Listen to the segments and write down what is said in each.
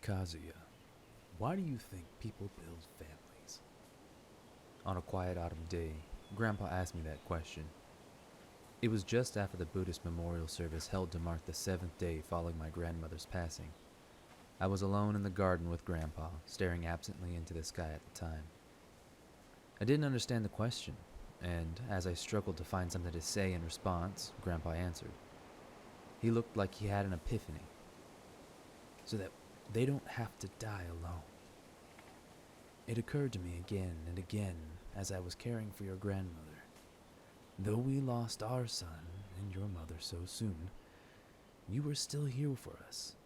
Kazuya, why do you think people build families? On a quiet autumn day, Grandpa asked me that question. It was just after the Buddhist memorial service held to mark the 7th day following my grandmother's passing. I was alone in the garden with Grandpa, staring absently into the sky at the time. I didn't understand the question, and as I struggled to find something to say in response, Grandpa answered. He looked like he had an epiphany. So that they don't have to die alone. It occurred to me again and again as I was caring for your grandmother. Though we lost our son and your mother so soon, you were still here for us.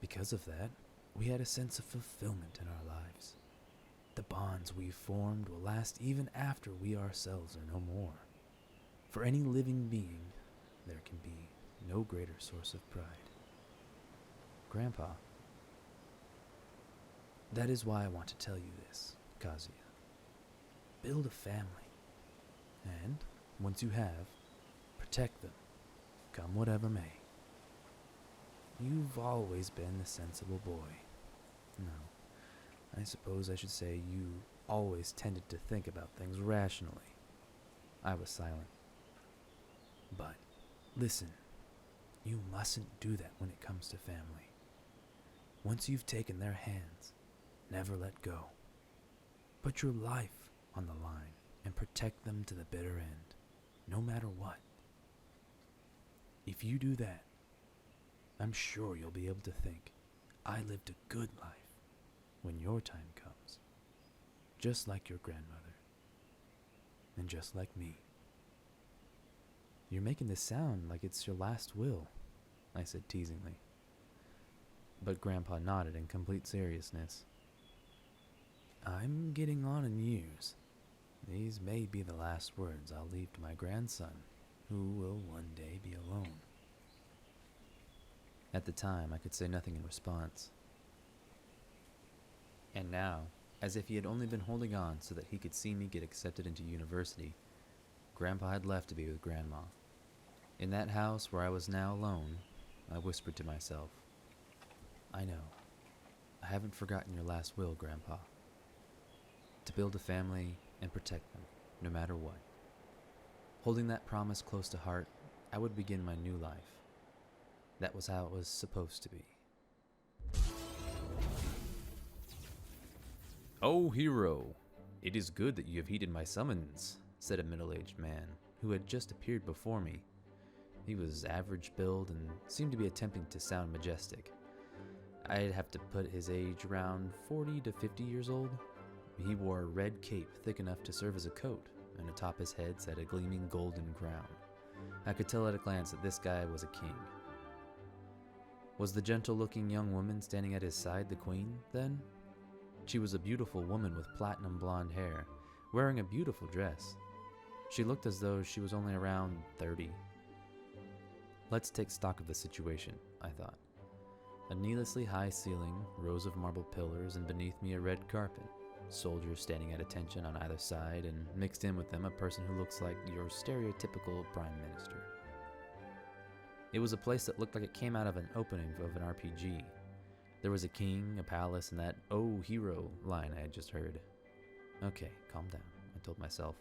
Because of that, we had a sense of fulfillment in our lives. The bonds we formed will last even after we ourselves are no more. For any living being, there can be no greater source of pride. Grandpa, that is why I want to tell you this, Kazuya. Build a family, and once you have, protect them, come whatever may. You've always been the sensible boy. No, I suppose I should say you always tended to think about things rationally. I was silent. But, listen, you mustn't do that when it comes to family. Once you've taken their hands, never let go. Put your life on the line and protect them to the bitter end, no matter what. If you do that, I'm sure you'll be able to think, I lived a good life when your time comes, just like your grandmother, and just like me. You're making this sound like it's your last will, I said teasingly. But Grandpa nodded in complete seriousness. I'm getting on in years. These may be the last words I'll leave to my grandson, who will one day be alone. At the time, I could say nothing in response. And now, as if he had only been holding on so that he could see me get accepted into university, Grandpa had left to be with Grandma. In that house where I was now alone, I whispered to myself, I know. I haven't forgotten your last will, Grandpa. To build a family and protect them, no matter what. Holding that promise close to heart, I would begin my new life. That was how it was supposed to be. "Oh, hero, it is good that you have heeded my summons," said a middle-aged man who had just appeared before me. He was average build and seemed to be attempting to sound majestic. I'd have to put his age around 40 to 50 years old. He wore a red cape thick enough to serve as a coat, and atop his head sat a gleaming golden crown. I could tell at a glance that this guy was a king. Was the gentle-looking young woman standing at his side the queen, then? She was a beautiful woman with platinum blonde hair, wearing a beautiful dress. She looked as though she was only around 30. Let's take stock of the situation, I thought. A needlessly high ceiling, rows of marble pillars, and beneath me a red carpet. Soldiers standing at attention on either side, and mixed in with them a person who looks like your stereotypical prime minister. It was a place that looked like it came out of an opening of an RPG. There was a king, a palace, and that "oh, hero" line I had just heard. Okay, calm down, I told myself.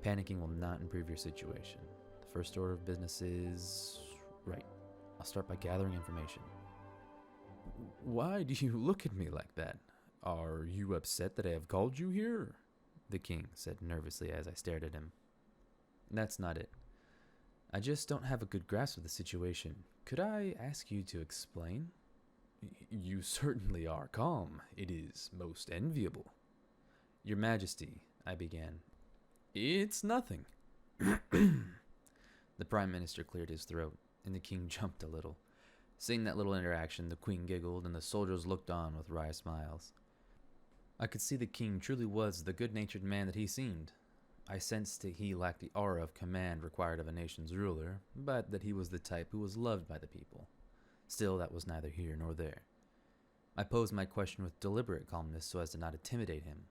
Panicking will not improve your situation. The first order of business is... right. I'll start by gathering information. "Why do you look at me like that? Are you upset that I have called you here?" the king said nervously as I stared at him. "That's not it. I just don't have a good grasp of the situation. Could I ask you to explain?" "You certainly are calm. It is most enviable." "Your Majesty," I began. "It's nothing." The Prime Minister cleared his throat, and the king jumped a little. Seeing that little interaction, the queen giggled, and the soldiers looked on with wry smiles. I could see the king truly was the good-natured man that he seemed. I sensed that he lacked the aura of command required of a nation's ruler, but that he was the type who was loved by the people. Still, that was neither here nor there. I posed my question with deliberate calmness so as to not intimidate him.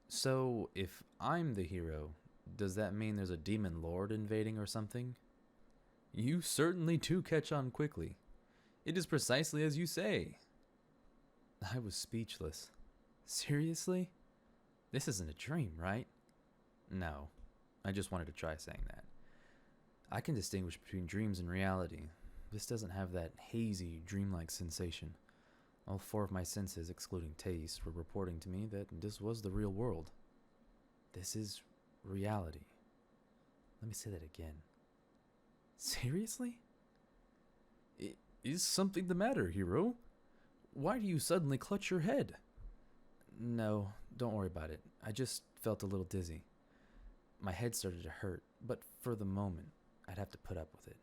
"So, if I'm the hero, does that mean there's a demon lord invading or something?" "You certainly do catch on quickly. It is precisely as you say." I was speechless. Seriously? This isn't a dream, right? No. I just wanted to try saying that. I can distinguish between dreams and reality. This doesn't have that hazy, dreamlike sensation. All four of my senses, excluding taste, were reporting to me that this was the real world. This is reality. Let me say that again. Seriously? Is something the matter, hero? Why do you suddenly clutch your head? No, don't worry about it. I just felt a little dizzy. My head started to hurt, but for the moment, I'd have to put up with it.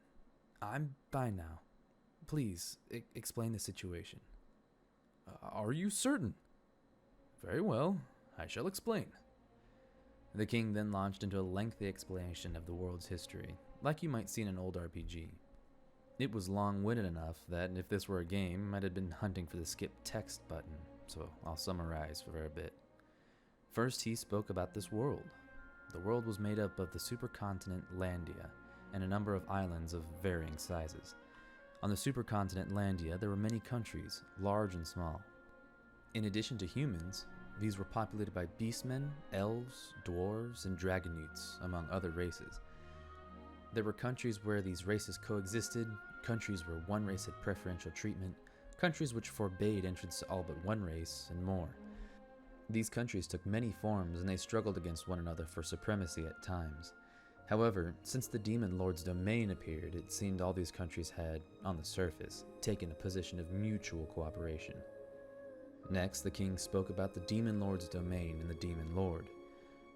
I'm fine now. Please, explain the situation. Are you certain? Very well, I shall explain. The king then launched into a lengthy explanation of the world's history, like you might see in an old RPG. It was long-winded enough that if this were a game, I'd have been hunting for the skip text button, so I'll summarize for a bit. First, he spoke about this world. The world was made up of the supercontinent Landia and a number of islands of varying sizes. On the supercontinent Landia, there were many countries, large and small. In addition to humans, these were populated by beastmen, elves, dwarves, and dragonutes, among other races. There were countries where these races coexisted, countries where one race had preferential treatment, countries which forbade entrance to all but one race, and more. These countries took many forms, and they struggled against one another for supremacy at times. However, since the Demon Lord's domain appeared, it seemed all these countries had, on the surface, taken a position of mutual cooperation. Next, the king spoke about the Demon Lord's domain and the Demon Lord.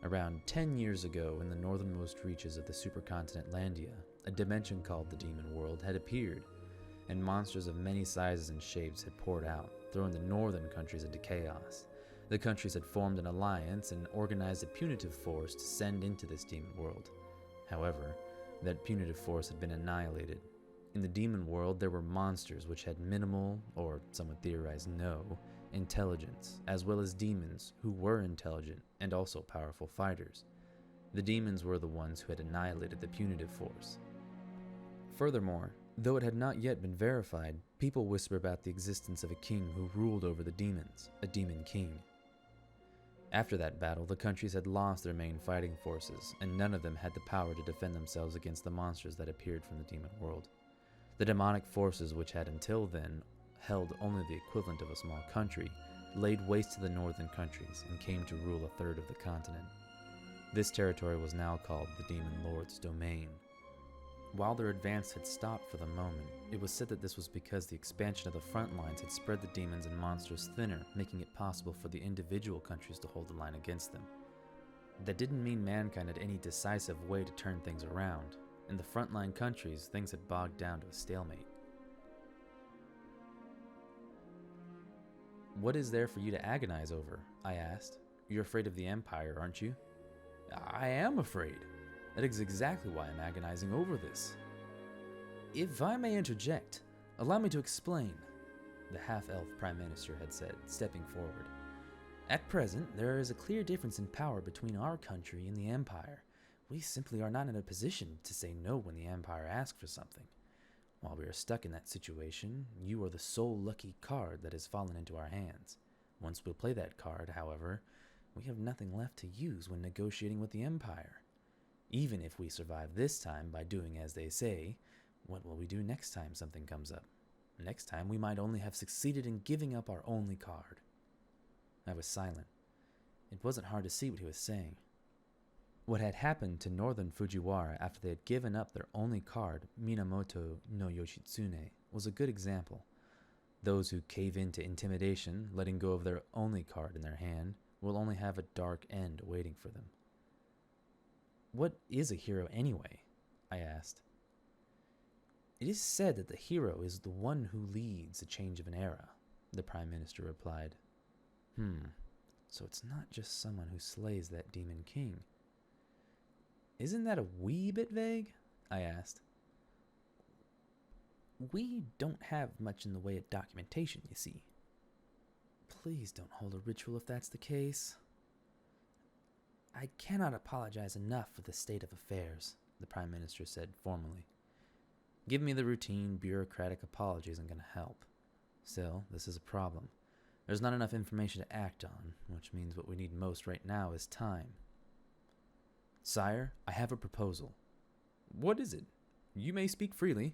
Around 10 years ago, in the northernmost reaches of the supercontinent Landia, a dimension called the Demon World had appeared, and monsters of many sizes and shapes had poured out, throwing the northern countries into chaos. The countries had formed an alliance and organized a punitive force to send into this Demon World. However, that punitive force had been annihilated. In the Demon World, there were monsters which had minimal, or some would theorize no, intelligence, as well as demons who were intelligent and also powerful fighters. The demons were the ones who had annihilated the punitive force. Furthermore, though it had not yet been verified, people whisper about the existence of a king who ruled over the demons, a demon king. After that battle, the countries had lost their main fighting forces, and none of them had the power to defend themselves against the monsters that appeared from the demon world. The demonic forces, which had until then held only the equivalent of a small country, laid waste to the northern countries and came to rule a third of the continent. This territory was now called the Demon Lord's domain. While their advance had stopped for the moment, it was said that this was because the expansion of the front lines had spread the demons and monsters thinner, making it possible for the individual countries to hold the line against them. That didn't mean mankind had any decisive way to turn things around. In the frontline countries, things had bogged down to a stalemate. What is there for you to agonize over? I asked. You're afraid of the Empire, aren't you? I am afraid. That is exactly why I'm agonizing over this. If I may interject, allow me to explain, the half-elf Prime Minister had said, stepping forward. At present, there is a clear difference in power between our country and the Empire. We simply are not in a position to say no when the Empire asks for something. While we are stuck in that situation, you are the sole lucky card that has fallen into our hands. Once we play that card, however, we have nothing left to use when negotiating with the Empire. Even if we survive this time by doing as they say, what will we do next time something comes up? Next time we might only have succeeded in giving up our only card. I was silent. It wasn't hard to see what he was saying. What had happened to northern Fujiwara after they had given up their only card, Minamoto no Yoshitsune, was a good example. Those who cave in to intimidation, letting go of their only card in their hand, will only have a dark end waiting for them. What is a hero anyway? I asked. It is said that the hero is the one who leads a change of an era, the Prime Minister replied. So it's not just someone who slays that demon king. Isn't that a wee bit vague? I asked. We don't have much in the way of documentation, you see. Please don't hold a ritual if that's the case. I cannot apologize enough for the state of affairs, the Prime Minister said formally. Give me the routine bureaucratic apology isn't going to help. Still, this is a problem. There's not enough information to act on, which means what we need most right now is time. Sire, I have a proposal. What is it? You may speak freely.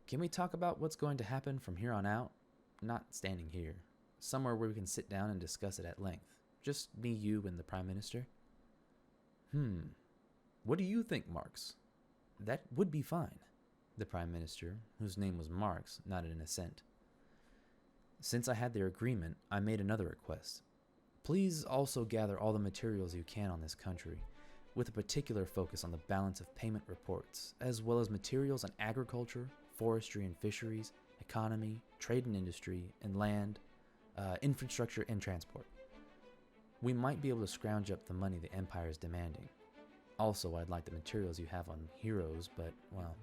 Can we talk about what's going to happen from here on out? Not standing here. Somewhere where we can sit down and discuss it at length. Just me, you, and the Prime Minister. What do you think, Marx? That would be fine. The Prime Minister, whose name was Marx, nodded in assent. Since I had their agreement, I made another request. Please also gather all the materials you can on this country, with a particular focus on the balance of payment reports, as well as materials on agriculture, forestry and fisheries, economy, trade and industry, and land, infrastructure, and transport. We might be able to scrounge up the money the Empire is demanding. Also, I'd like the materials you have on heroes, but, well,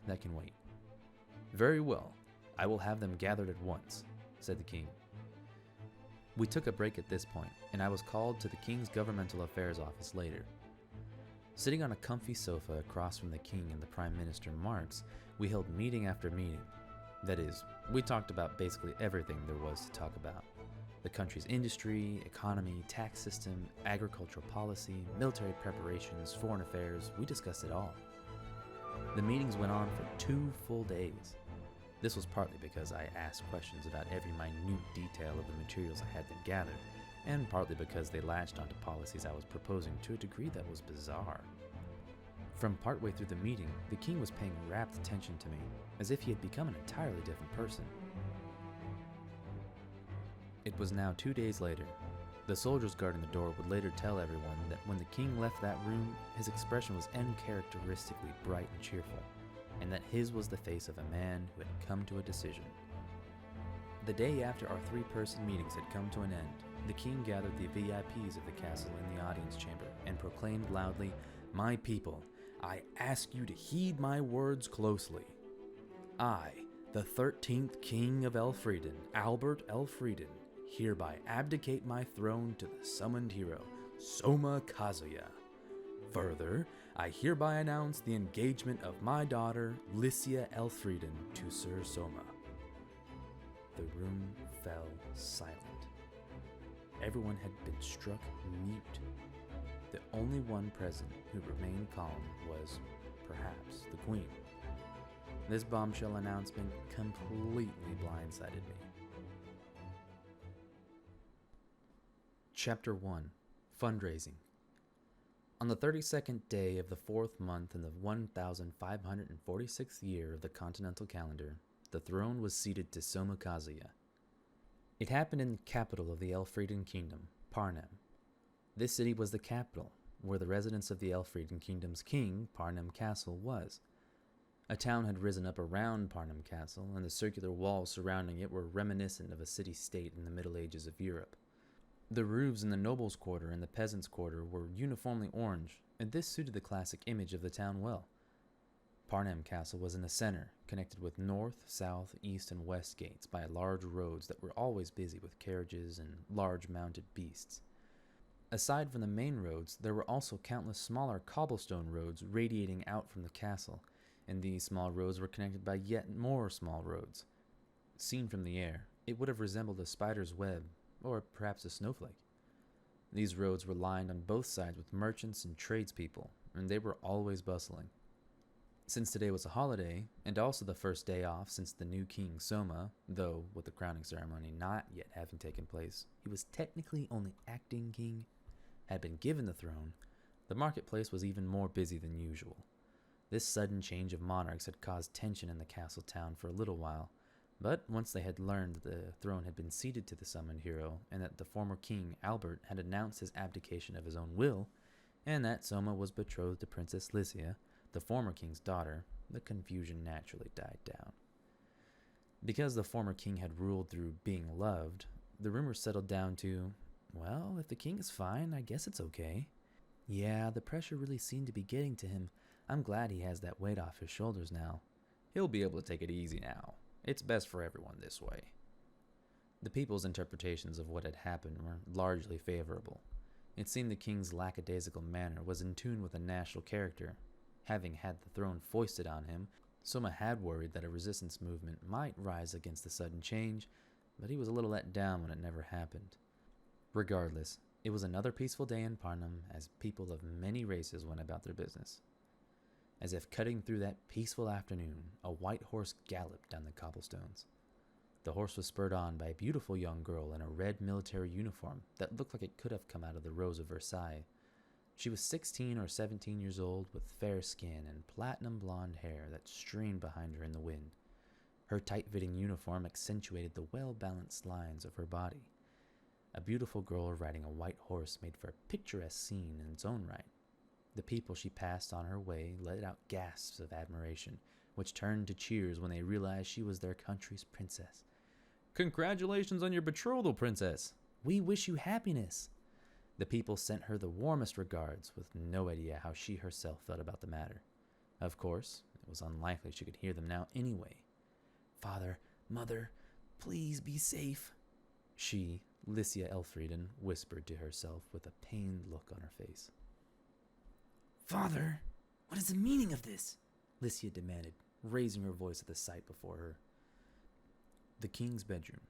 that can wait. Very well. I will have them gathered at once, said the king. We took a break at this point, and I was called to the king's governmental affairs office later. Sitting on a comfy sofa across from the king and the Prime Minister Marx, we held meeting after meeting. That is, we talked about basically everything there was to talk about. The country's industry, economy, tax system, agricultural policy, military preparations, foreign affairs, we discussed it all. The meetings went on for 2 full days. This was partly because I asked questions about every minute detail of the materials I had them gathered, and partly because they latched onto policies I was proposing to a degree that was bizarre. From partway through the meeting, the king was paying rapt attention to me, as if he had become an entirely different person. It was now 2 days later. The soldiers guarding the door would later tell everyone that when the king left that room, his expression was uncharacteristically bright and cheerful, and that his was the face of a man who had come to a decision. The day after our 3-person meetings had come to an end, the king gathered the VIPs of the castle in the audience chamber and proclaimed loudly, "My people, I ask you to heed my words closely. I, the 13th king of Elfrieden, Albert Elfrieden, hereby abdicate my throne to the summoned hero, Souma Kazuya. Further, I hereby announce the engagement of my daughter, Lycia Elfrieden, to Sir Souma." The room fell silent. Everyone had been struck mute. The only one present who remained calm was, perhaps, the Queen. This bombshell announcement completely blindsided me. Chapter 1. Fundraising. On the 32nd day of the 4th month in the 1546th year of the continental calendar, the throne was ceded to Souma Kazuya. It happened in the capital of the Elfrieden Kingdom, Parnem. This city was the capital, where the residence of the Elfrieden Kingdom's king, Parnem Castle, was. A town had risen up around Parnem Castle, and the circular walls surrounding it were reminiscent of a city-state in the Middle Ages of Europe. The roofs in the nobles' quarter and the peasants' quarter were uniformly orange, and this suited the classic image of the town well. Parnem Castle was in the center, connected with north, south, east, and west gates by large roads that were always busy with carriages and large mounted beasts. Aside from the main roads, there were also countless smaller cobblestone roads radiating out from the castle, and these small roads were connected by yet more small roads. Seen from the air, it would have resembled a spider's web, or perhaps a snowflake. These roads were lined on both sides with merchants and tradespeople, and they were always bustling. Since today was a holiday, and also the first day off since the new king Souma, though with the crowning ceremony not yet having taken place, he was technically only acting king, had been given the throne, the marketplace was even more busy than usual. This sudden change of monarchs had caused tension in the castle town for a little while, but once they had learned that the throne had been ceded to the summoned hero, and that the former king, Albert, had announced his abdication of his own will, and that Souma was betrothed to Princess Lycia, the former king's daughter, the confusion naturally died down. Because the former king had ruled through being loved, the rumors settled down to, well, if the king is fine, I guess it's okay. Yeah, the pressure really seemed to be getting to him. I'm glad he has that weight off his shoulders now. He'll be able to take it easy now. It's best for everyone this way. The people's interpretations of what had happened were largely favorable. It seemed the king's lackadaisical manner was in tune with a national character. Having had the throne foisted on him, Souma had worried that a resistance movement might rise against the sudden change, but he was a little let down when it never happened. Regardless, it was another peaceful day in Parnham as people of many races went about their business. As if cutting through that peaceful afternoon, a white horse galloped down the cobblestones. The horse was spurred on by a beautiful young girl in a red military uniform that looked like it could have come out of the Rose of Versailles. She was 16 or 17 years old with fair skin and platinum blonde hair that streamed behind her in the wind. Her tight-fitting uniform accentuated the well-balanced lines of her body. A beautiful girl riding a white horse made for a picturesque scene in its own right. The people she passed on her way let out gasps of admiration, which turned to cheers when they realized she was their country's princess. "Congratulations on your betrothal, princess! We wish you happiness!" The people sent her the warmest regards, with no idea how she herself felt about the matter. Of course, it was unlikely she could hear them now anyway. "Father, Mother, please be safe," she, Lycia Elfrieden, whispered to herself with a pained look on her face. "Father, what is the meaning of this?" Lycia demanded, raising her voice at the sight before her. The king's bedroom.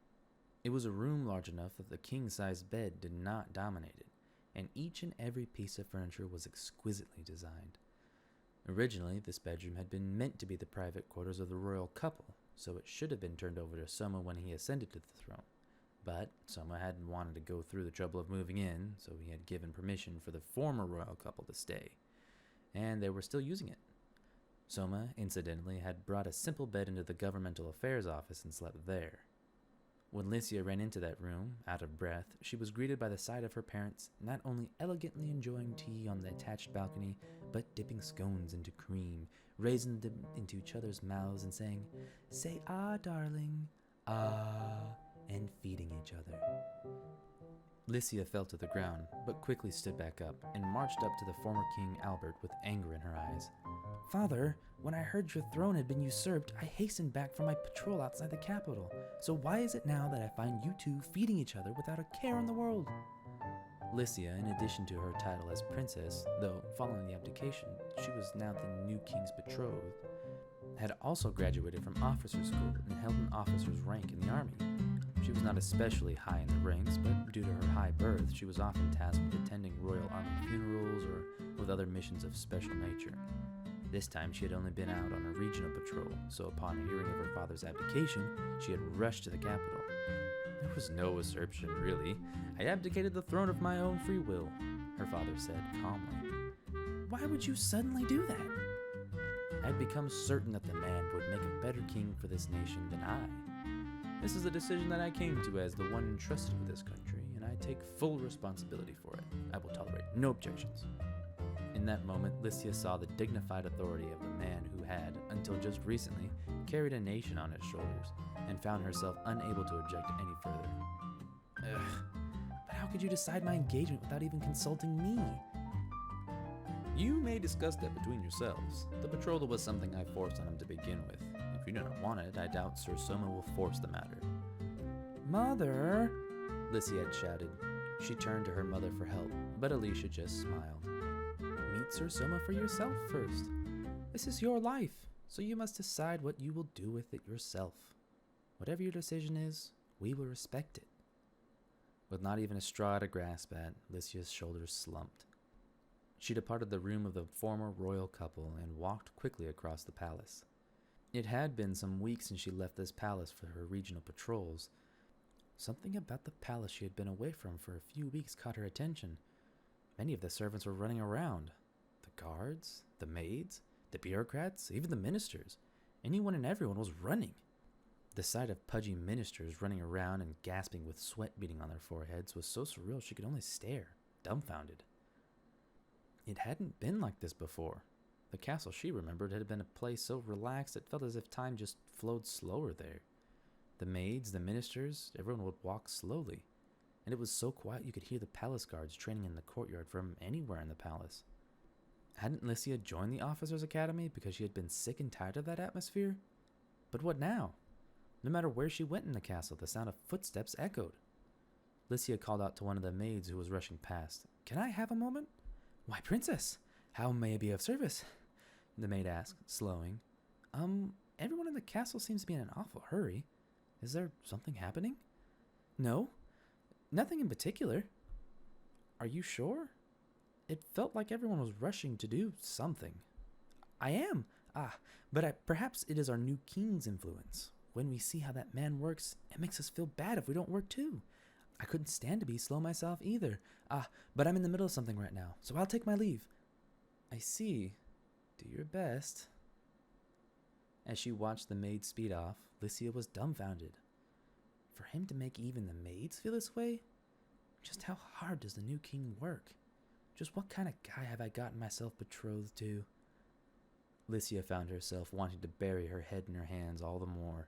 It was a room large enough that the king-sized bed did not dominate it, and each and every piece of furniture was exquisitely designed. Originally, this bedroom had been meant to be the private quarters of the royal couple, so it should have been turned over to Souma when he ascended to the throne. But Souma hadn't wanted to go through the trouble of moving in, so he had given permission for the former royal couple to stay, and they were still using it. Souma, incidentally, had brought a simple bed into the governmental affairs office and slept there. When Lycia ran into that room, out of breath, she was greeted by the sight of her parents not only elegantly enjoying tea on the attached balcony, but dipping scones into cream, raising them into each other's mouths and saying, "Say ah, darling, ah," and feeding each other. Lycia fell to the ground, but quickly stood back up and marched up to the former King Albert with anger in her eyes. "Father, when I heard your throne had been usurped, I hastened back from my patrol outside the capital. So why is it now that I find you two feeding each other without a care in the world?" Lycia, in addition to her title as princess, though following the abdication, she was now the new king's betrothed, had also graduated from officer school and held an officer's rank in the army. She was not especially high in the ranks, but due to her high birth, she was often tasked with attending royal army funerals or with other missions of special nature. This time she had only been out on a regional patrol, so upon hearing of her father's abdication, she had rushed to the capital. "There was no usurpation, really. I abdicated the throne of my own free will," her father said calmly. "Why would you suddenly do that?" "I had become certain that the man would make a better king for this nation than I. This is a decision that I came to as the one entrusted with this country, and I take full responsibility for it. I will tolerate no objections." In that moment, Lycia saw the dignified authority of the man who had, until just recently, carried a nation on his shoulders, and found herself unable to object any further. "Ugh, but how could you decide my engagement without even consulting me?" "You may discuss that between yourselves. The betrothal was something I forced on him to begin with. If you do not want it, I doubt Sir Souma will force the matter." "Mother!" Lycia had shouted. She turned to her mother for help, but Alicia just smiled. "Meet Sir Souma for yourself first. This is your life, so you must decide what you will do with it yourself. Whatever your decision is, we will respect it." With not even a straw to grasp at, Lycia's shoulders slumped. She departed the room of the former royal couple and walked quickly across the palace. It had been some weeks since she left this palace for her regional patrols. Something about the palace she had been away from for a few weeks caught her attention. Many of the servants were running around. The guards, the maids, the bureaucrats, even the ministers. Anyone and everyone was running. The sight of pudgy ministers running around and gasping with sweat beading on their foreheads was so surreal she could only stare, dumbfounded. It hadn't been like this before. The castle she remembered had been a place so relaxed it felt as if time just flowed slower there. The maids, the ministers, everyone would walk slowly, and it was so quiet you could hear the palace guards training in the courtyard from anywhere in the palace. Hadn't Lycia joined the officers' academy because she had been sick and tired of that atmosphere? But what now? No matter where she went in the castle, the sound of footsteps echoed. Lycia called out to one of the maids who was rushing past. "Can I have a moment?" "Why, princess, how may I be of service?" the maid asked, slowing. Everyone in the castle seems to be in an awful hurry. Is there something happening?" No, nothing in particular. Are you sure? It felt like everyone was rushing to do something. I am. But perhaps it is our new king's influence. When we see how that man works, it makes us feel bad if we don't work too. I couldn't stand to be slow myself either. But I'm in the middle of something right now, so I'll take my leave. I see. Do your best. As she watched the maid speed off, Lycia was dumbfounded. For him to make even the maids feel this way? Just how hard does the new king work? Just what kind of guy have I gotten myself betrothed to? Lycia found herself wanting to bury her head in her hands all the more.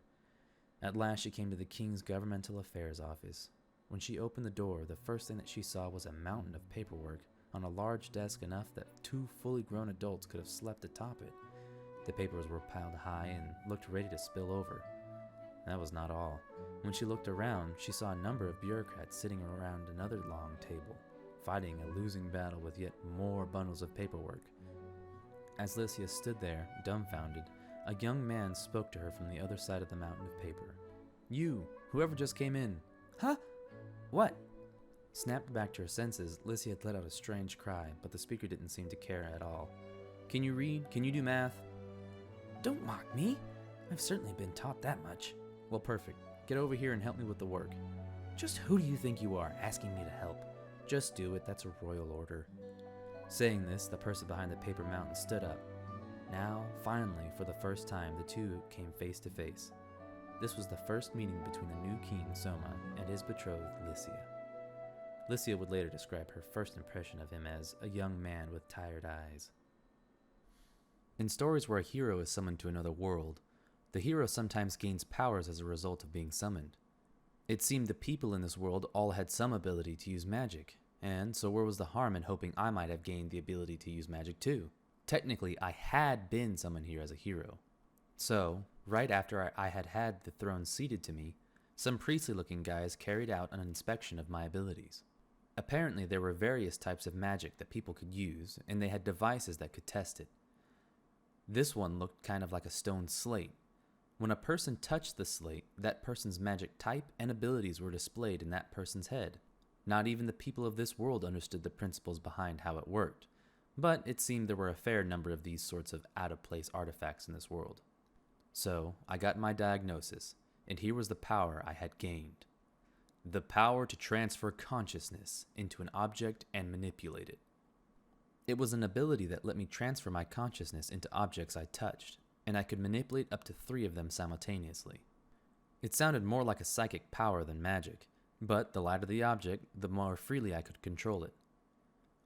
At last she came to the king's governmental affairs office. When she opened the door, the first thing that she saw was a mountain of paperwork on a large desk enough that 2 fully grown adults could have slept atop it. The papers were piled high and looked ready to spill over. That was not all. When she looked around, she saw a number of bureaucrats sitting around another long table, fighting a losing battle with yet more bundles of paperwork. As Lycia stood there, dumbfounded, a young man spoke to her from the other side of the mountain of paper. You, whoever just came in. Huh? What? Snapped back to her senses, Lycia had let out a strange cry, but the speaker didn't seem to care at all. Can you read? Can you do math? Don't mock me. I've certainly been taught that much. Well, perfect. Get over here and help me with the work. Just who do you think you are, asking me to help? Just do it, that's a royal order. Saying this, the person behind the paper mountain stood up. Now, finally, for the first time, the two came face to face. This was the first meeting between the new king, Souma, and his betrothed, Lycia. Lycia would later describe her first impression of him as a young man with tired eyes. In stories where a hero is summoned to another world, the hero sometimes gains powers as a result of being summoned. It seemed the people in this world all had some ability to use magic, and so where was the harm in hoping I might have gained the ability to use magic too? Technically, I had been summoned here as a hero. So, right after I had the throne ceded to me, some priestly-looking guys carried out an inspection of my abilities. Apparently, there were various types of magic that people could use, and they had devices that could test it. This one looked kind of like a stone slate. When a person touched the slate, that person's magic type and abilities were displayed in that person's head. Not even the people of this world understood the principles behind how it worked, but it seemed there were a fair number of these sorts of out-of-place artifacts in this world. So, I got my diagnosis, and here was the power I had gained. The power to transfer consciousness into an object and manipulate it. It was an ability that let me transfer my consciousness into objects I touched, and I could manipulate up to 3 of them simultaneously. It sounded more like a psychic power than magic, but the lighter the object, the more freely I could control it.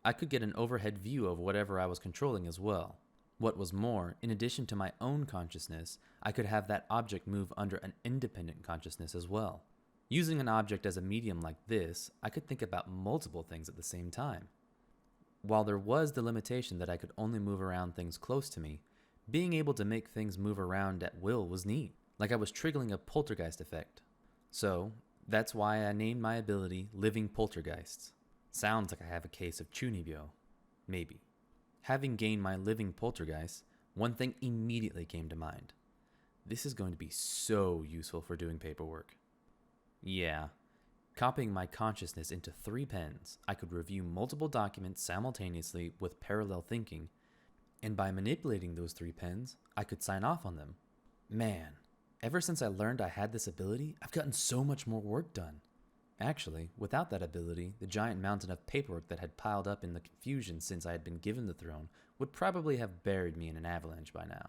I could get an overhead view of whatever I was controlling as well. What was more, in addition to my own consciousness, I could have that object move under an independent consciousness as well. Using an object as a medium like this, I could think about multiple things at the same time. While there was the limitation that I could only move around things close to me, being able to make things move around at will was neat, like I was triggering a poltergeist effect. So, that's why I named my ability Living Poltergeists. Sounds like I have a case of chunibyo. Maybe. Having gained my Living Poltergeist, one thing immediately came to mind. This is going to be so useful for doing paperwork. Yeah. Copying my consciousness into 3 pens, I could review multiple documents simultaneously with parallel thinking, and by manipulating those 3 pens, I could sign off on them. Man, ever since I learned I had this ability, I've gotten so much more work done. Actually, without that ability, the giant mountain of paperwork that had piled up in the confusion since I had been given the throne would probably have buried me in an avalanche by now.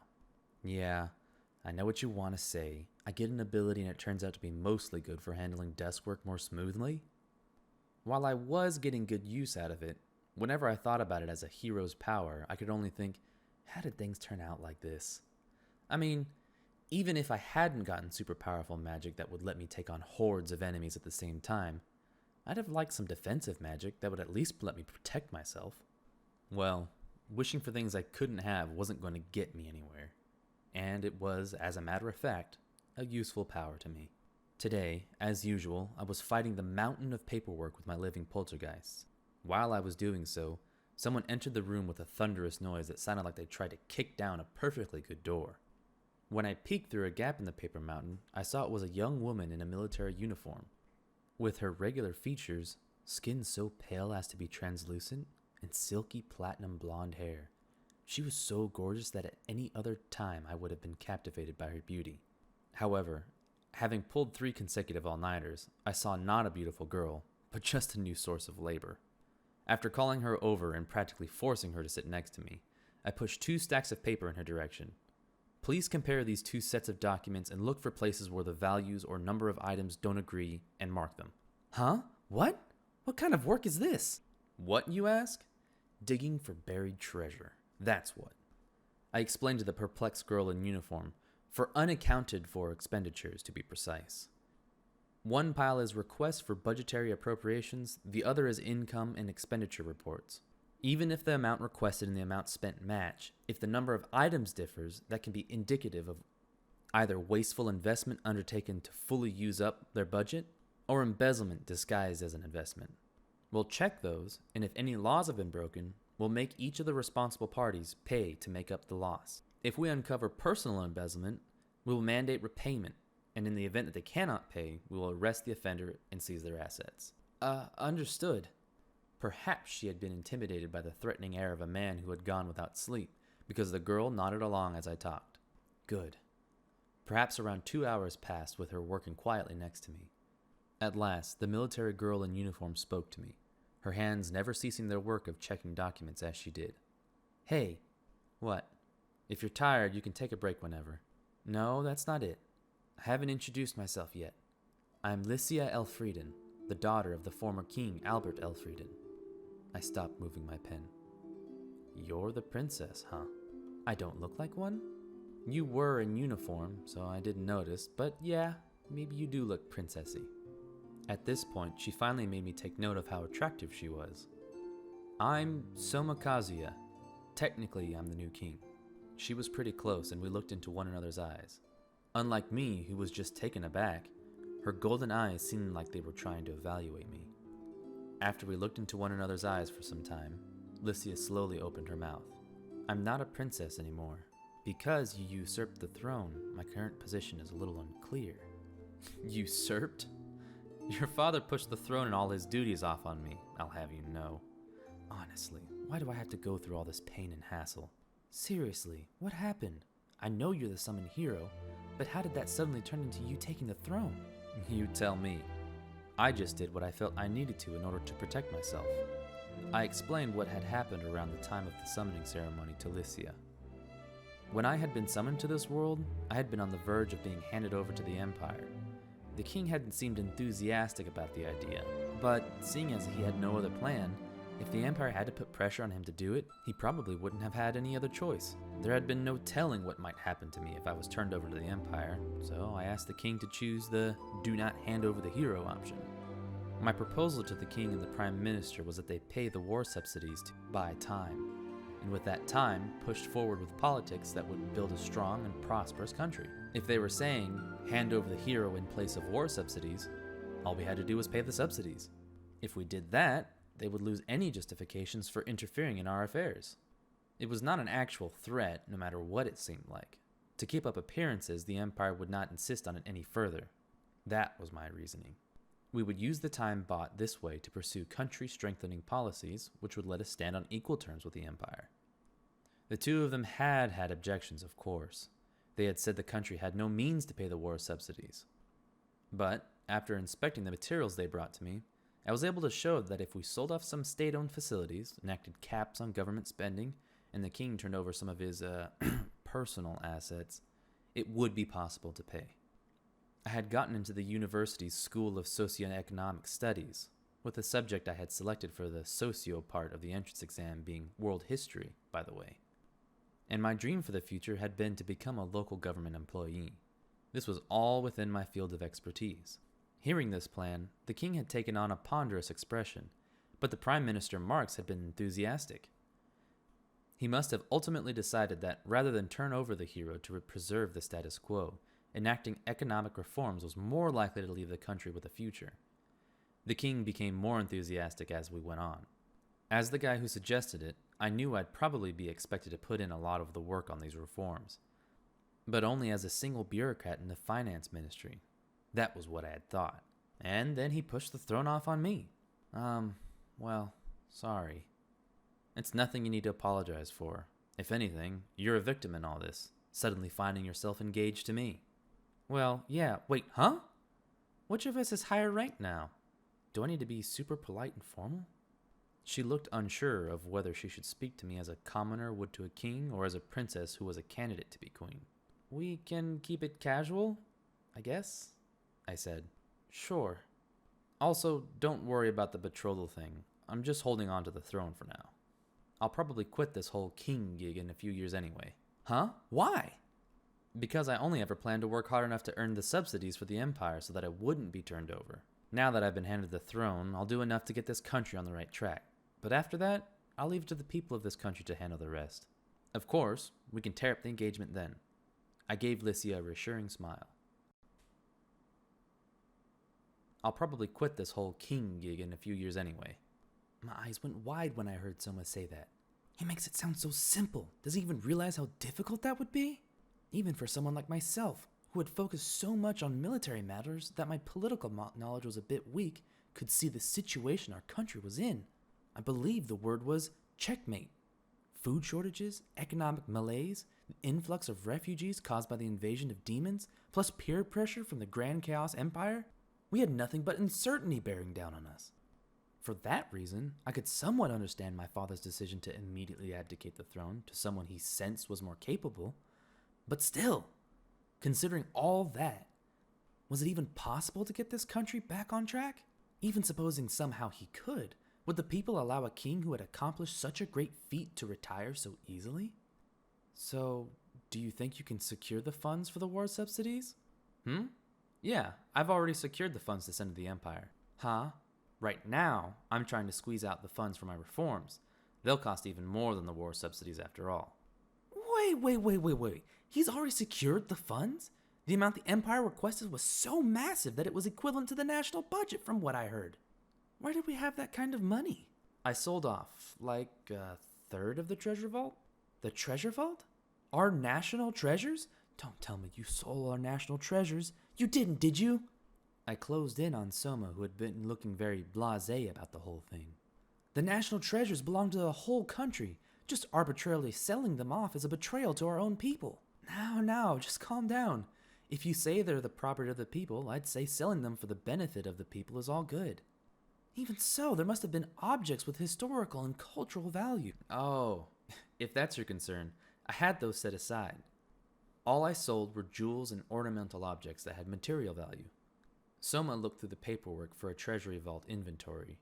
Yeah, I know what you want to say. I get an ability and it turns out to be mostly good for handling desk work more smoothly. While I was getting good use out of it, whenever I thought about it as a hero's power, I could only think, how did things turn out like this? I mean, even if I hadn't gotten super powerful magic that would let me take on hordes of enemies at the same time, I'd have liked some defensive magic that would at least let me protect myself. Well, wishing for things I couldn't have wasn't going to get me anywhere. And it was, as a matter of fact, a useful power to me. Today, as usual, I was fighting the mountain of paperwork with my living poltergeists. While I was doing so, someone entered the room with a thunderous noise that sounded like they tried to kick down a perfectly good door. When I peeked through a gap in the paper mountain, I saw it was a young woman in a military uniform. With her regular features, skin so pale as to be translucent, and silky platinum blonde hair, she was so gorgeous that at any other time I would have been captivated by her beauty. However, having pulled 3 consecutive all-nighters, I saw not a beautiful girl, but just a new source of labor. After calling her over and practically forcing her to sit next to me, I pushed 2 stacks of paper in her direction. Please compare these 2 sets of documents and look for places where the values or number of items don't agree and mark them. Huh? What? What kind of work is this? What, you ask? Digging for buried treasure. That's what. I explained to the perplexed girl in uniform, for unaccounted for expenditures to be precise. One pile is requests for budgetary appropriations, the other is income and expenditure reports. Even if the amount requested and the amount spent match, if the number of items differs, that can be indicative of either wasteful investment undertaken to fully use up their budget, or embezzlement disguised as an investment. We'll check those, and if any laws have been broken, we'll make each of the responsible parties pay to make up the loss. If we uncover personal embezzlement, we will mandate repayment, and in the event that they cannot pay, we will arrest the offender and seize their assets. Understood. Perhaps she had been intimidated by the threatening air of a man who had gone without sleep, because the girl nodded along as I talked. Good. Perhaps around 2 hours passed with her working quietly next to me. At last, the military girl in uniform spoke to me, her hands never ceasing their work of checking documents as she did. Hey. What? If you're tired, you can take a break whenever. No, that's not it. I haven't introduced myself yet. I'm Lycia Elfrieden, the daughter of the former king Albert Elfrieden. I stopped moving my pen. You're the princess, huh? I don't look like one? You were in uniform, so I didn't notice, but yeah, maybe you do look princessy. At this point, she finally made me take note of how attractive she was. I'm Souma Kazuya. Technically, I'm the new king. She was pretty close, and we looked into one another's eyes. Unlike me, who was just taken aback, her golden eyes seemed like they were trying to evaluate me. After we looked into one another's eyes for some time, Lycia slowly opened her mouth. I'm not a princess anymore. Because you usurped the throne, my current position is a little unclear. Usurped? Your father pushed the throne and all his duties off on me, I'll have you know. Honestly, why do I have to go through all this pain and hassle? Seriously, what happened? I know you're the summoned hero, but how did that suddenly turn into you taking the throne? You tell me. I just did what I felt I needed to in order to protect myself. I explained what had happened around the time of the summoning ceremony to Lycia. When I had been summoned to this world, I had been on the verge of being handed over to the Empire. The king hadn't seemed enthusiastic about the idea, but seeing as he had no other plan, if the Empire had to put pressure on him to do it, he probably wouldn't have had any other choice. There had been no telling what might happen to me if I was turned over to the Empire, so I asked the king to choose the do not hand over the hero option. My proposal to the king and the prime minister was that they pay the war subsidies to buy time, and with that time, pushed forward with politics that would build a strong and prosperous country. If they were saying, hand over the hero in place of war subsidies, all we had to do was pay the subsidies. If we did that, they would lose any justifications for interfering in our affairs. It was not an actual threat, no matter what it seemed like. To keep up appearances, the Empire would not insist on it any further. That was my reasoning. We would use the time bought this way to pursue country-strengthening policies, which would let us stand on equal terms with the Empire. The two of them had objections, of course. They had said the country had no means to pay the war subsidies. But, after inspecting the materials they brought to me, I was able to show that if we sold off some state-owned facilities, enacted caps on government spending, and the king turned over some of his personal assets, it would be possible to pay. I had gotten into the university's School of Socioeconomic Studies, with the subject I had selected for the socio part of the entrance exam being world history, by the way. And my dream for the future had been to become a local government employee. This was all within my field of expertise. Hearing this plan, the king had taken on a ponderous expression, but the Prime Minister Marx had been enthusiastic. He must have ultimately decided that rather than turn over the hero to preserve the status quo, enacting economic reforms was more likely to leave the country with a future. The king became more enthusiastic as we went on. As the guy who suggested it, I knew I'd probably be expected to put in a lot of the work on these reforms, but only as a single bureaucrat in the finance ministry. That was what I had thought. And then he pushed the throne off on me. Well, sorry. It's nothing you need to apologize for. If anything, you're a victim in all this, suddenly finding yourself engaged to me. Well, yeah, wait, huh? Which of us is higher ranked now? Do I need to be super polite and formal? She looked unsure of whether she should speak to me as a commoner would to a king or as a princess who was a candidate to be queen. We can keep it casual, I guess, I said. Sure. Also, don't worry about the betrothal thing. I'm just holding on to the throne for now. I'll probably quit this whole king gig in a few years anyway. Huh? Why? Because I only ever planned to work hard enough to earn the subsidies for the empire so that it wouldn't be turned over. Now that I've been handed the throne, I'll do enough to get this country on the right track. But after that, I'll leave it to the people of this country to handle the rest. Of course, we can tear up the engagement then. I gave Lycia a reassuring smile. I'll probably quit this whole king gig in a few years anyway. My eyes went wide when I heard Souma say that. He makes it sound so simple. Does he even realize how difficult that would be? Even for someone like myself, who had focused so much on military matters that my political knowledge was a bit weak, could see the situation our country was in. I believe the word was checkmate. Food shortages, economic malaise, the influx of refugees caused by the invasion of demons, plus peer pressure from the Grand Chaos Empire. We had nothing but uncertainty bearing down on us. For that reason, I could somewhat understand my father's decision to immediately abdicate the throne to someone he sensed was more capable. But still, considering all that, was it even possible to get this country back on track? Even supposing somehow he could, would the people allow a king who had accomplished such a great feat to retire so easily? So, do you think you can secure the funds for the war subsidies? Yeah, I've already secured the funds to send to the empire. Huh? Right now, I'm trying to squeeze out the funds for my reforms. They'll cost even more than the war subsidies after all. Wait. He's already secured the funds? The amount the empire requested was so massive that it was equivalent to the national budget from what I heard. Where did we have that kind of money? I sold off, like, a third of the treasure vault. The treasure vault? Our national treasures? Don't tell me you sold our national treasures. You didn't, did you? I closed in on Souma, who had been looking very blasé about the whole thing. The national treasures belong to the whole country. Just arbitrarily selling them off is a betrayal to our own people. Now, just calm down. If you say they're the property of the people, I'd say selling them for the benefit of the people is all good. Even so, there must have been objects with historical and cultural value. Oh, if that's your concern, I had those set aside. All I sold were jewels and ornamental objects that had material value. Souma looked through the paperwork for a treasury vault inventory.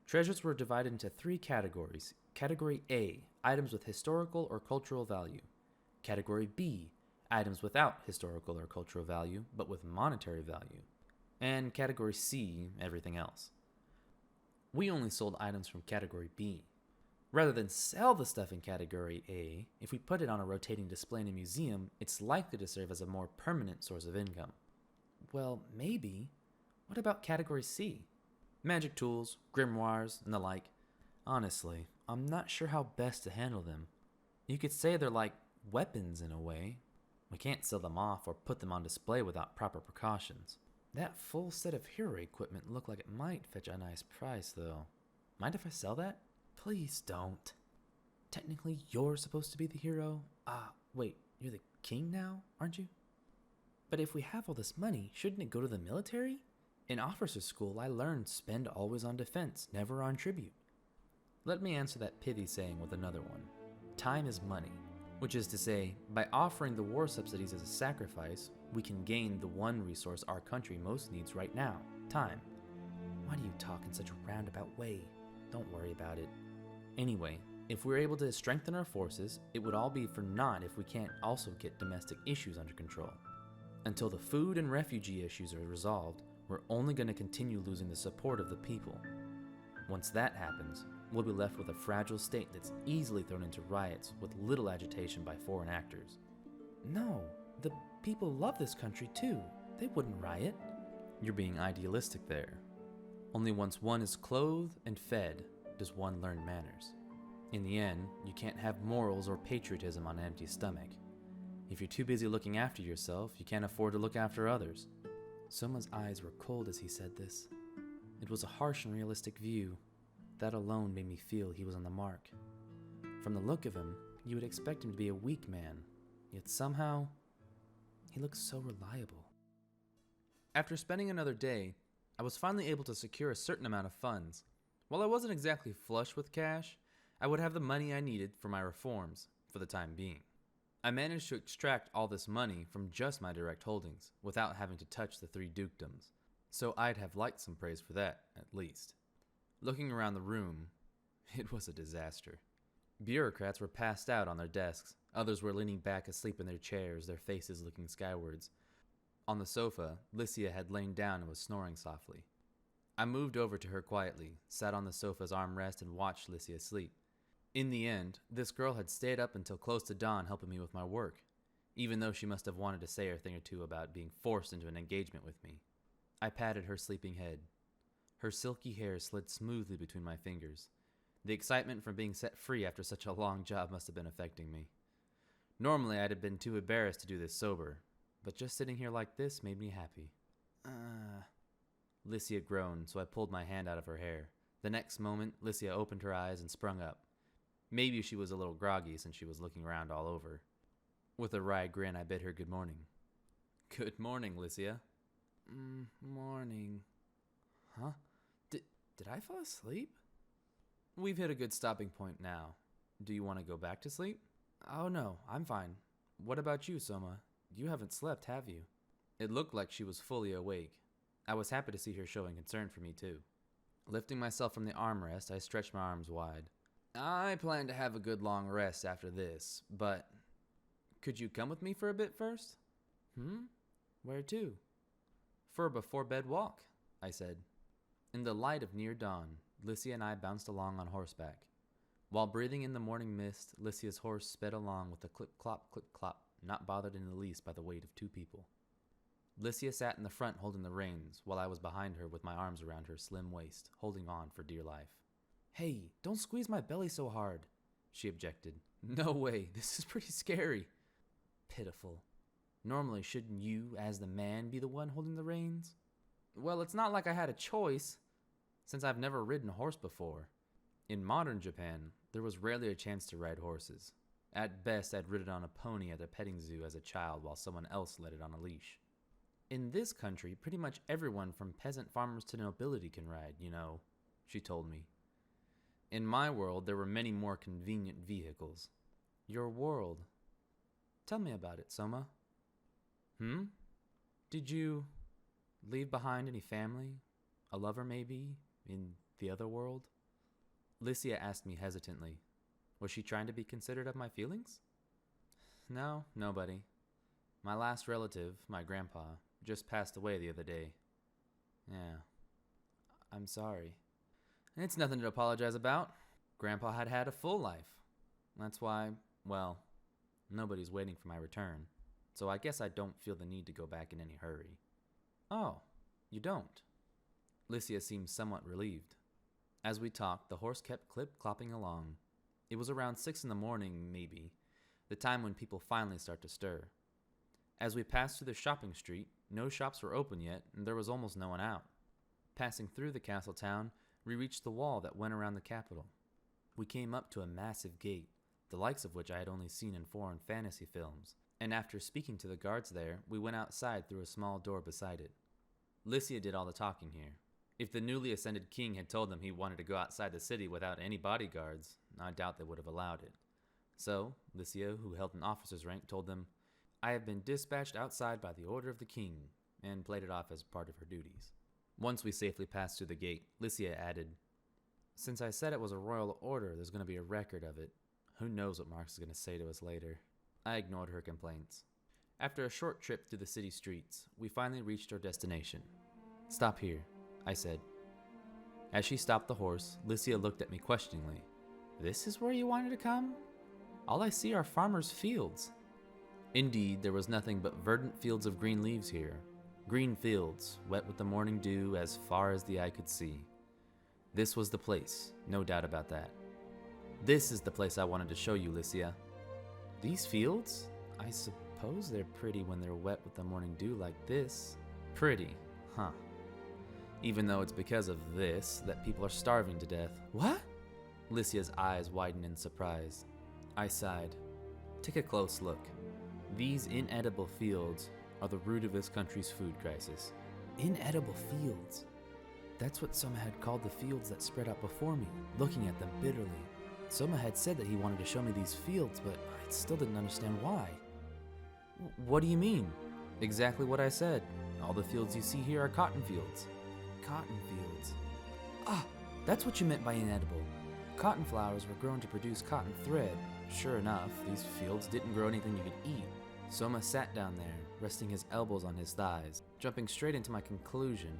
Treasures were divided into 3 categories. Category A, items with historical or cultural value. Category B, items without historical or cultural value, but with monetary value. And Category C, everything else. We only sold items from Category B. Rather than sell the stuff in Category A, if we put it on a rotating display in a museum, it's likely to serve as a more permanent source of income. Well, maybe. What about Category C? Magic tools, grimoires, and the like. Honestly, I'm not sure how best to handle them. You could say they're like weapons in a way. We can't sell them off or put them on display without proper precautions. That full set of hero equipment looked like it might fetch a nice price, though. Mind if I sell that? Please don't. Technically, you're supposed to be the hero. Wait, you're the king now, aren't you? But if we have all this money, shouldn't it go to the military? In officer school, I learned spend always on defense, never on tribute. Let me answer that pithy saying with another one. Time is money. Which is to say, by offering the war subsidies as a sacrifice, we can gain the one resource our country most needs right now, time. Why do you talk in such a roundabout way? Don't worry about it. Anyway, if we're able to strengthen our forces, it would all be for naught if we can't also get domestic issues under control. Until the food and refugee issues are resolved, we're only going to continue losing the support of the people. Once that happens, we'll be left with a fragile state that's easily thrown into riots with little agitation by foreign actors. No, the people love this country too. They wouldn't riot. You're being idealistic there. Only once one is clothed and fed does one learn manners. In the end, you can't have morals or patriotism on an empty stomach. If you're too busy looking after yourself, you can't afford to look after others. Soma's eyes were cold as he said this. It was a harsh and realistic view. That alone made me feel he was on the mark. From the look of him, you would expect him to be a weak man, yet somehow, he looked so reliable. After spending another day, I was finally able to secure a certain amount of funds. While I wasn't exactly flush with cash, I would have the money I needed for my reforms, for the time being. I managed to extract all this money from just my direct holdings, without having to touch the 3 dukedoms, so I'd have liked some praise for that, at least. Looking around the room, it was a disaster. Bureaucrats were passed out on their desks, others were leaning back asleep in their chairs, their faces looking skywards. On the sofa, Lycia had lain down and was snoring softly. I moved over to her quietly, sat on the sofa's armrest and watched Lycia sleep. In the end, this girl had stayed up until close to dawn helping me with my work, even though she must have wanted to say a thing or two about being forced into an engagement with me. I patted her sleeping head. Her silky hair slid smoothly between my fingers. The excitement from being set free after such a long job must have been affecting me. Normally, I'd have been too embarrassed to do this sober, but just sitting here like this made me happy. Lycia groaned, so I pulled my hand out of her hair. The next moment, Lycia opened her eyes and sprung up. Maybe she was a little groggy since she was looking around all over. With a wry grin, I bid her good morning. Good morning, Lycia. Morning. Huh? Did I fall asleep? We've hit a good stopping point now. Do you want to go back to sleep? Oh no, I'm fine. What about you, Souma? You haven't slept, have you? It looked like she was fully awake. I was happy to see her showing concern for me too. Lifting myself from the armrest, I stretched my arms wide. I plan to have a good long rest after this, but could you come with me for a bit first? Where to? For a before-bed walk, I said. In the light of near dawn, Lycia and I bounced along on horseback. While breathing in the morning mist, Lycia's horse sped along with a clip-clop, not bothered in the least by the weight of 2 people. Lycia sat in the front holding the reins, while I was behind her with my arms around her slim waist, holding on for dear life. Hey, don't squeeze my belly so hard, she objected. No way, this is pretty scary. Pitiful. Normally, shouldn't you, as the man, be the one holding the reins? Well, it's not like I had a choice, since I've never ridden a horse before. In modern Japan, there was rarely a chance to ride horses. At best, I'd ridden on a pony at a petting zoo as a child while someone else led it on a leash. In this country, pretty much everyone from peasant farmers to nobility can ride, you know, she told me. In my world, there were many more convenient vehicles. Your world. Tell me about it, Souma. Did you leave behind any family? A lover, maybe? In the other world? Lycia asked me hesitantly. Was she trying to be considerate of my feelings? No, nobody. My last relative, my grandpa, just passed away the other day. Yeah. I'm sorry. It's nothing to apologize about. Grandpa had had a full life. That's why, well, nobody's waiting for my return. So I guess I don't feel the need to go back in any hurry. Oh, you don't? Lycia seemed somewhat relieved. As we talked, the horse kept clip-clopping along. It was around 6 a.m, maybe, the time when people finally start to stir. As we passed through the shopping street, no shops were open yet, and there was almost no one out. Passing through the castle town, we reached the wall that went around the capital. We came up to a massive gate, the likes of which I had only seen in foreign fantasy films, and after speaking to the guards there, we went outside through a small door beside it. Lycia did all the talking here. If the newly ascended king had told them he wanted to go outside the city without any bodyguards, I doubt they would have allowed it. So, Lycia, who held an officer's rank, told them, I have been dispatched outside by the order of the king, and played it off as part of her duties. Once we safely passed through the gate, Lycia added, Since I said it was a royal order, there's going to be a record of it. Who knows what Marx is going to say to us later. I ignored her complaints. After a short trip through the city streets, we finally reached our destination. Stop here, I said. As she stopped the horse, Lycia looked at me questioningly. This is where you wanted to come? All I see are farmers' fields. Indeed, there was nothing but verdant fields of green leaves here. Green fields, wet with the morning dew as far as the eye could see. This was the place, no doubt about that. This is the place I wanted to show you, Lycia. These fields? I suppose they're pretty when they're wet with the morning dew like this. Pretty, Huh. Even though it's because of this that people are starving to death. What? Lycia's eyes widened in surprise. I sighed. Take a close look. These inedible fields are the root of this country's food crisis. Inedible fields? That's what Souma had called the fields that spread out before me, looking at them bitterly. Souma had said that he wanted to show me these fields, but I still didn't understand why. What do you mean? Exactly what I said. All the fields you see here are cotton fields. Cotton fields. Ah, that's what you meant by inedible. Cotton flowers were grown to produce cotton thread. Sure enough, these fields didn't grow anything you could eat. Souma sat down there, resting his elbows on his thighs, jumping straight into my conclusion.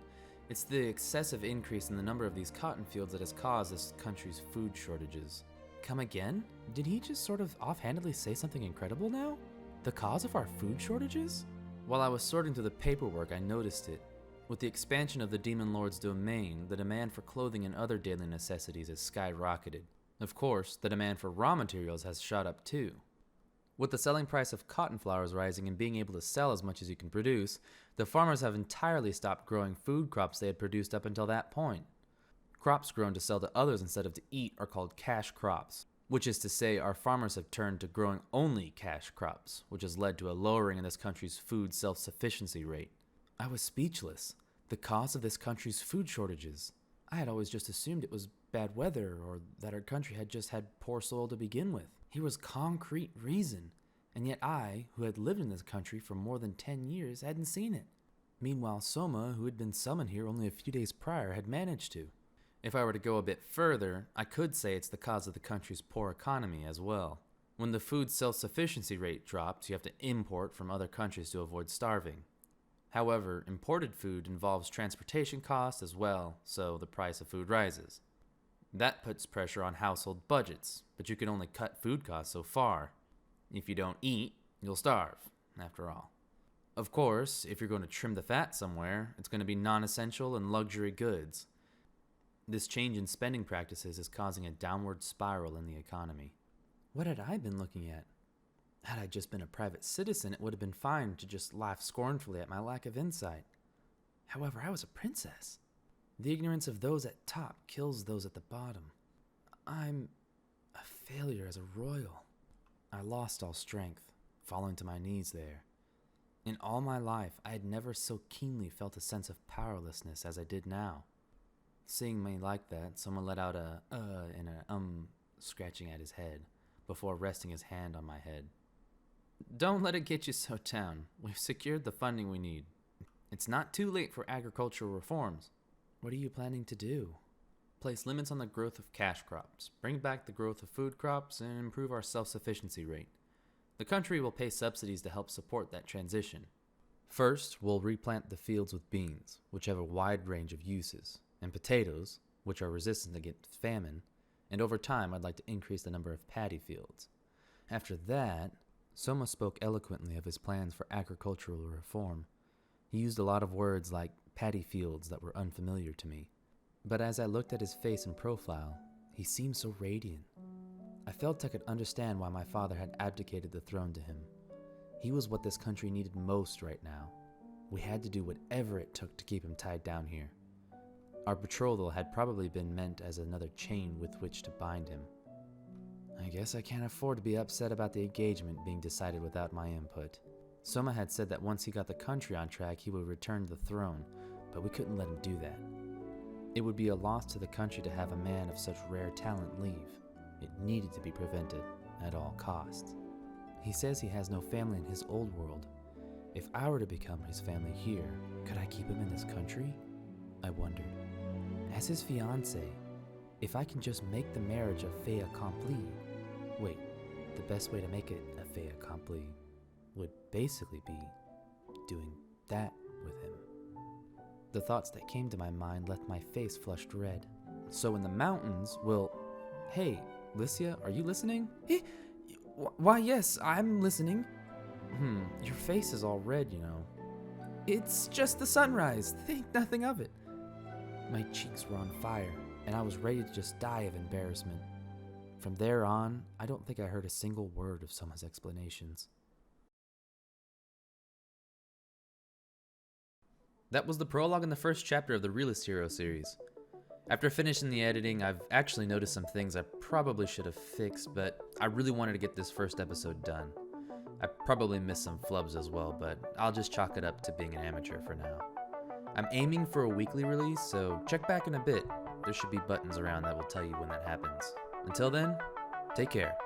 It's the excessive increase in the number of these cotton fields that has caused this country's food shortages. Come again? Did he just sort of offhandedly say something incredible now? The cause of our food shortages? While I was sorting through the paperwork, I noticed it. With the expansion of the Demon Lord's domain, the demand for clothing and other daily necessities has skyrocketed. Of course, the demand for raw materials has shot up too. With the selling price of cotton flowers rising and being able to sell as much as you can produce, the farmers have entirely stopped growing food crops they had produced up until that point. Crops grown to sell to others instead of to eat are called cash crops, which is to say our farmers have turned to growing only cash crops, which has led to a lowering in this country's food self-sufficiency rate. I was speechless. The cause of this country's food shortages. I had always just assumed it was bad weather or that our country had just had poor soil to begin with. Here was concrete reason, and yet I, who had lived in this country for more than 10 years, hadn't seen it. Meanwhile, Souma, who had been summoned here only a few days prior, had managed to. If I were to go a bit further, I could say it's the cause of the country's poor economy as well. When the food self-sufficiency rate drops, you have to import from other countries to avoid starving. However, imported food involves transportation costs as well, so the price of food rises. That puts pressure on household budgets, but you can only cut food costs so far. If you don't eat, you'll starve, after all. Of course, if you're going to trim the fat somewhere, it's going to be non-essential and luxury goods. This change in spending practices is causing a downward spiral in the economy. What had I been looking at? Had I just been a private citizen, it would have been fine to just laugh scornfully at my lack of insight. However, I was a princess. The ignorance of those at top kills those at the bottom. I'm a failure as a royal. I lost all strength, falling to my knees there. In all my life, I had never so keenly felt a sense of powerlessness as I did now. Seeing me like that, someone let out and a scratching at his head, before resting his hand on my head. Don't let it get you so down. We've secured the funding we need. It's not too late for agricultural reforms. What are you planning to do? Place limits on the growth of cash crops, bring back the growth of food crops, and improve our self-sufficiency rate. The country will pay subsidies to help support that transition. First, we'll replant the fields with beans, which have a wide range of uses, and potatoes, which are resistant against famine, and over time I'd like to increase the number of paddy fields. After that, Souma spoke eloquently of his plans for agricultural reform. He used a lot of words like paddy fields that were unfamiliar to me. But as I looked at his face and profile, he seemed so radiant. I felt I could understand why my father had abdicated the throne to him. He was what this country needed most right now. We had to do whatever it took to keep him tied down here. Our betrothal had probably been meant as another chain with which to bind him. I guess I can't afford to be upset about the engagement being decided without my input. Souma had said that once he got the country on track, he would return to the throne, but we couldn't let him do that. It would be a loss to the country to have a man of such rare talent leave. It needed to be prevented at all costs. He says he has no family in his old world. If I were to become his family here, could I keep him in this country? I wondered. As his fiancé, if I can just make the marriage a fait accompli, the best way to make it a fait accompli would basically be doing that with him. The thoughts that came to my mind left my face flushed red. So in the mountains, hey, Lycia, are you listening? Why, yes, I'm listening. Your face is all red, you know. It's just the sunrise. Think nothing of it. My cheeks were on fire, and I was ready to just die of embarrassment. From there on, I don't think I heard a single word of Souma's explanations. That was the prologue in the first chapter of the Realist Hero series. After finishing the editing, I've actually noticed some things I probably should have fixed, but I really wanted to get this first episode done. I probably missed some flubs as well, but I'll just chalk it up to being an amateur for now. I'm aiming for a weekly release, so check back in a bit. There should be buttons around that will tell you when that happens. Until then, take care.